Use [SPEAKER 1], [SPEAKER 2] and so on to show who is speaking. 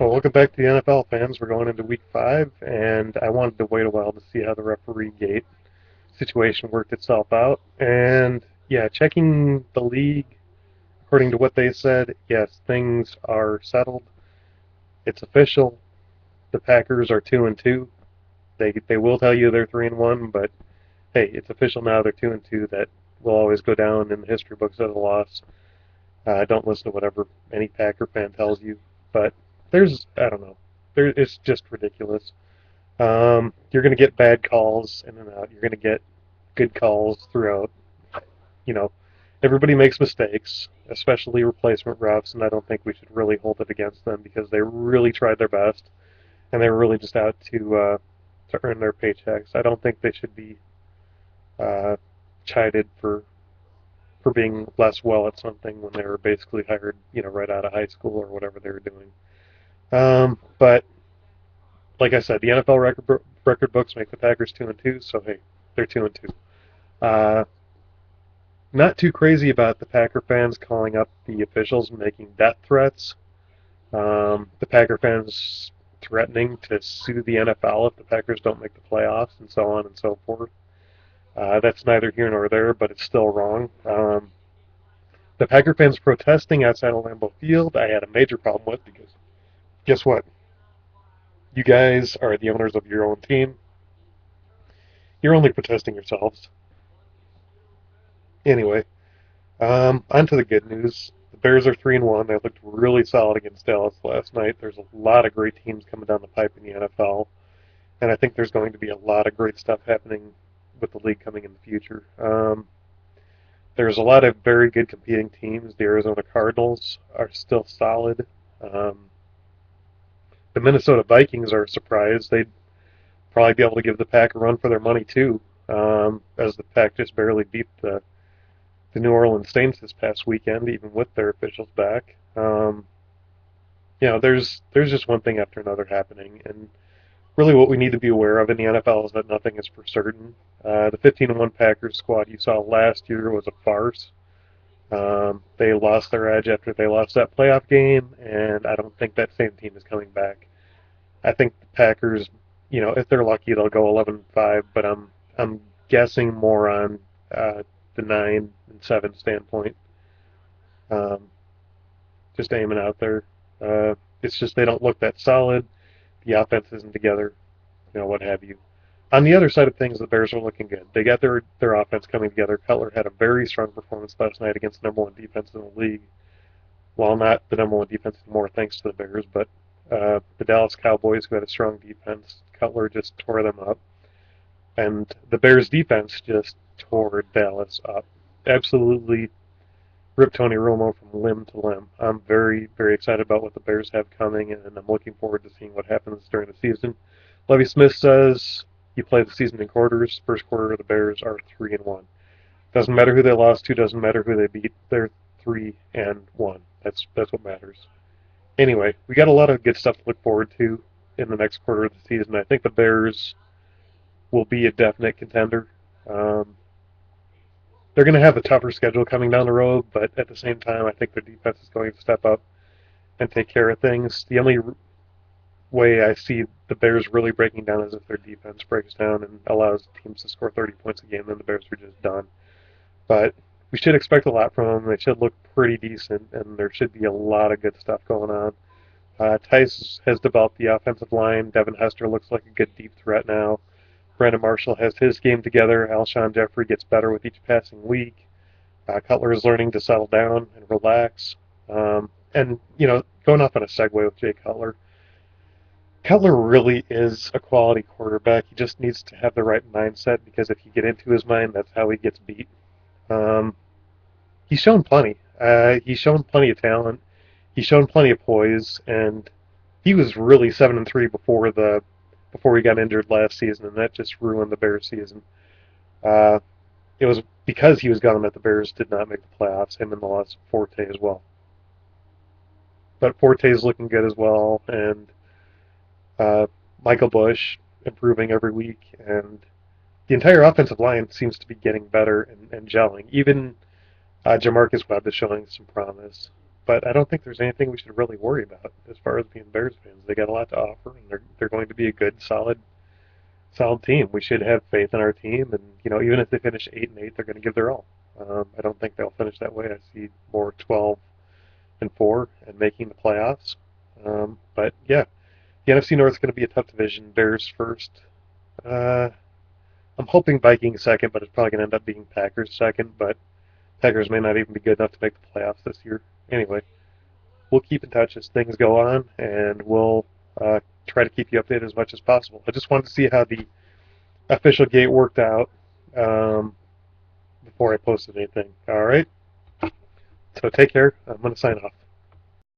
[SPEAKER 1] Well, welcome back to the NFL fans. We're going into week 5, and I wanted to wait a while to see how the referee gate situation worked itself out. And yeah, checking the league, according to what they said, yes, things are settled. It's official. The Packers are 2-2. They will tell you they're 3-1, but hey, it's official now. They're 2-2. That will always go down in the history books as a loss. Don't listen to whatever any Packer fan tells you. But I don't know. It's just ridiculous. You're going to get bad calls in and out. You're going to get good calls throughout. You know, everybody makes mistakes, especially replacement refs, and I don't think we should really hold it against them because they really tried their best, and they were really just out to earn their paychecks. I don't think they should be uh, chided for being less well at something when they were basically hired, right out of high school or whatever they were doing. But like I said, the NFL record books make the Packers 2-2, so hey, they're 2-2. Uh, Not too crazy about the Packer fans calling up the officials and making death threats. The Packer fans threatening to sue the NFL if the Packers don't make the playoffs, and so on and so forth. That's neither here nor there, but it's still wrong. The Packer fans protesting outside of Lambeau Field, I had a major problem with because guess what? You guys are the owners of your own team. You're only protesting yourselves. Anyway, on to the good news. The Bears are 3-1. They looked really solid against Dallas last night. There's a lot of great teams coming down the pipe in the NFL, and I think there's going to be a lot of great stuff happening with the league coming in the future. There's a lot of very good competing teams. The Arizona Cardinals are still solid. Um, the Minnesota Vikings are a surprise. They'd probably be able to give the Pack a run for their money too, as the Pack just barely beat the New Orleans Saints this past weekend, even with their officials back. There's just one thing after another happening, and really what we need to be aware of in the NFL is that nothing is for certain. The 15-1 Packers squad you saw last year was a farce. They lost their edge after they lost that playoff game, and I don't think that same team is coming back. I think the Packers, if they're lucky, they'll go 11-5, but I'm guessing more on the 9-7 standpoint. Um, just aiming out there. It's just they don't look that solid. The offense isn't together, what have you. On the other side of things, the Bears are looking good. They got their offense coming together. Cutler had a very strong performance last night against the number one defense in the league. Well, not the number one defense anymore, thanks to the Bears, but the Dallas Cowboys, who had a strong defense, Cutler just tore them up. And the Bears defense just tore Dallas up. Absolutely ripped Tony Romo from limb to limb. I'm very, very excited about what the Bears have coming, and I'm looking forward to seeing what happens during the season. Lovie Smith says you play the season in quarters. First quarter, the Bears are 3-1. Doesn't matter who they lost to. Doesn't matter who they beat. They're 3-1. That's what matters. Anyway, we got a lot of good stuff to look forward to in the next quarter of the season. I think the Bears will be a definite contender. Um, they're going to have a tougher schedule coming down the road, but at the same time, I think their defense is going to step up and take care of things. The only way I see the Bears really breaking down is if their defense breaks down and allows teams to score 30 points a game, then the Bears are just done. But we should expect a lot from them. They should look pretty decent, and there should be a lot of good stuff going on. Tice has developed the offensive line. Devin Hester looks like a good deep threat now. Brandon Marshall has his game together. Alshon Jeffrey gets better with each passing week. Cutler is learning to settle down and relax. Going off on a segue with Jay Cutler, Cutler really is a quality quarterback. He just needs to have the right mindset because if you get into his mind, that's how he gets beat. Um, he's shown plenty. He's shown plenty of talent. He's shown plenty of poise, and he was really 7-3 before he got injured last season, and that just ruined the Bears season. Uh, it was because he was gone that the Bears did not make the playoffs. Him and the loss of Forte as well. But Forte's looking good as well, and uh, Michael Bush improving every week, and the entire offensive line seems to be getting better and gelling. Even Jamarcus Webb is showing some promise. but I don't think there's anything we should really worry about as far as being Bears fans. They got a lot to offer, and they're going to be a good, solid team. We should have faith in our team, and even if they finish 8-8, they're going to give their all. I don't think they'll finish that way. I see more 12-4 and making the playoffs. But yeah, the NFC North is going to be a tough division. Bears first. Uh, I'm hoping Vikings second, but it's probably going to end up being Packers second. But Packers may not even be good enough to make the playoffs this year. Anyway, we'll keep in touch as things go on, and we'll try to keep you updated as much as possible. I just wanted to see how the official gate worked out before I posted anything. All right. So take care. I'm going to sign off.